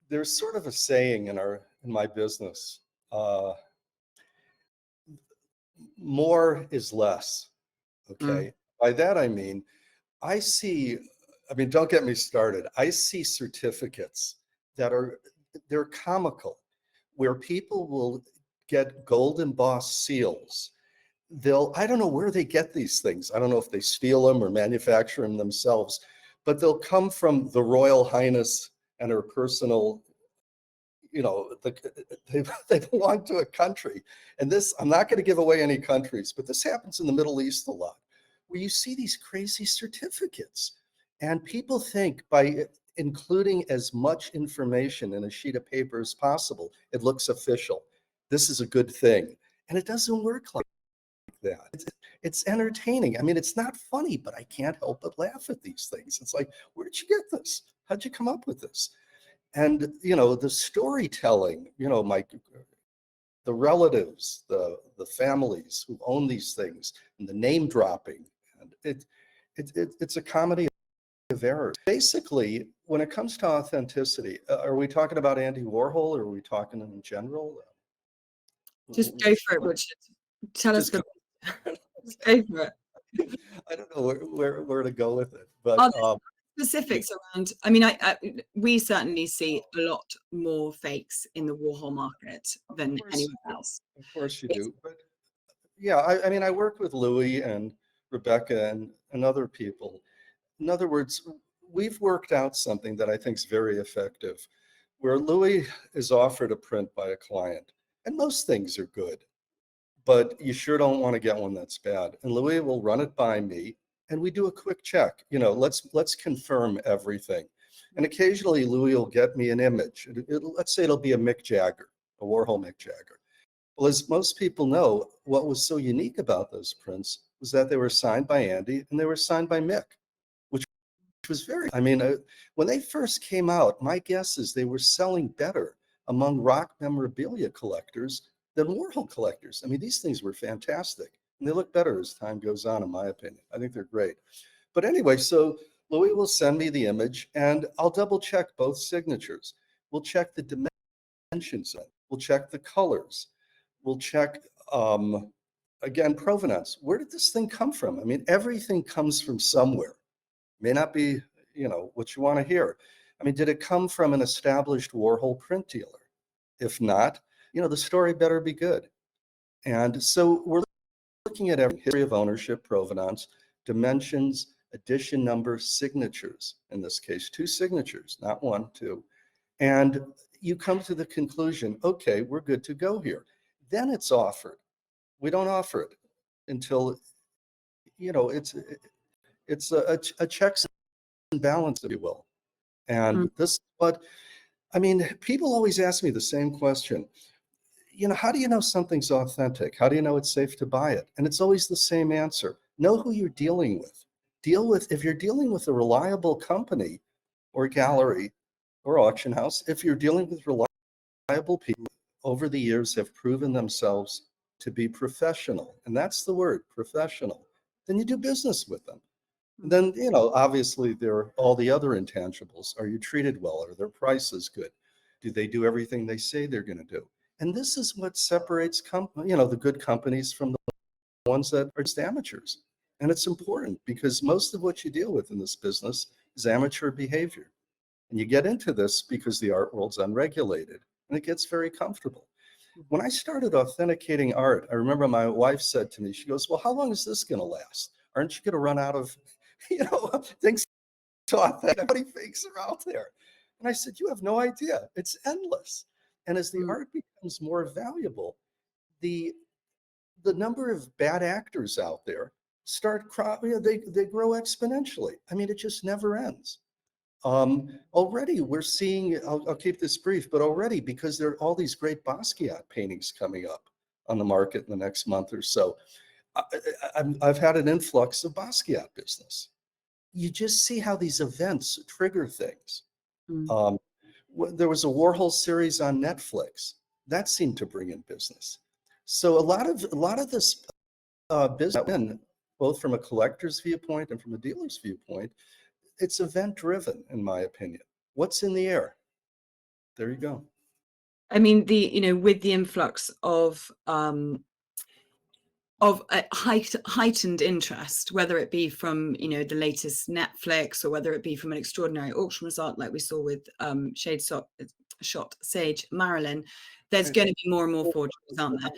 There's sort of a saying in my business, uh, more is less. Mm. Okay. By that I mean, I see, I mean, don't get me started. I see certificates that are they're comical, where people will get gold embossed seals. I don't know where they get these things. I don't know if they steal them or manufacture them themselves, but they'll come from the Royal Highness and her personal, they belong to a country. And this, I'm not going to give away any countries, but this happens in the Middle East a lot, where you see these crazy certificates. And people think by including as much information in a sheet of paper as possible, it looks official. This is a good thing. And it doesn't work like that. It's entertaining. I mean, it's not funny, but I can't help but laugh at these things. It's like, where did you get this? How'd you come up with this? And the storytelling, the relatives, the families who own these things, and the name dropping, and it's a comedy of errors. Basically, when it comes to authenticity, are we talking about Andy Warhol, or are we talking in general? Just go for it, What- Richard. Tell us Just the go. just go for it. I don't know where to go with it, Are but there specifics around I mean, we certainly see a lot more fakes in the Warhol market of than course, anywhere else. of course you It's do. But yeah, I mean, I work with Louis and Rebecca and other people. In other words, we've worked out something that I think is very effective, where Louis is offered a print by a client, and most things are good, but you sure don't want to get one that's bad. And Louis will run it by me, and we do a quick check. Let's confirm everything. And occasionally Louis will get me an image. Let's say it'll be a Mick Jagger, a Warhol Mick Jagger. Well, as most people know, what was so unique about those prints was that they were signed by Andy and they were signed by Mick, which was I mean, when they first came out, my guess is they were selling better among rock memorabilia collectors than Warhol collectors. I mean, these things were fantastic, and they look better as time goes on, in my opinion. I think they're great. But anyway, so Louis will send me the image, and I'll double check both signatures. We'll check the dimensions, we'll check the colors, we'll check, again, provenance. Where did this thing come from? I mean, everything comes from somewhere. May not be, what you want to hear. I mean, did it come from an established Warhol print dealer? If not, the story better be good. And so we're looking at every history of ownership, provenance, dimensions, edition number, signatures. In this case, two signatures, not one, two. And you come to the conclusion, okay, we're good to go here. Then it's offered. We don't offer it until, it's a checks and balance, if you will. mm, And this, but I mean, people always ask me the same question. How do you know something's authentic? How do you know it's safe to buy it? And it's always the same answer. Know who you're dealing with. If you're dealing with a reliable company or gallery or auction house, if you're dealing with reliable people over the years have proven themselves to be professional, and that's the word, professional, then you do business with them. And mm. then, obviously there are all the other intangibles. Are you treated well? Are their prices good? Do they do everything they say they're going to do? And this is what separates the good companies from the ones that are just amateurs. And it's important because most of what you deal with in this business is amateur behavior. And you get into this because the art world's unregulated and it gets very comfortable. When I started authenticating art, I remember my wife said to me, she goes, well, how long is this going to last? Aren't you going to run out of, things to authentic? How many fakes are out there? And I said, you have no idea. It's endless. And as the Mm. art becomes more valuable, the the number of bad actors out there they grow exponentially. I mean, it just never ends. Already we're seeing, I'll keep this brief, but already because there are all these great Basquiat paintings coming up on the market in the next month or so, I've had an influx of Basquiat business. You just see how these events trigger things. Mm. Um, there was a Warhol series on Netflix that seemed to bring in business. So a lot of this business, both from a collector's viewpoint and from a dealer's viewpoint, it's event driven, in my opinion. What's in the air? There you go. I mean, with the influx of heightened interest, whether it be from the latest Netflix, or whether it be from an extraordinary auction result like we saw with Shot Sage Marilyn, there's Right. going to be more and more forgeries, aren't there?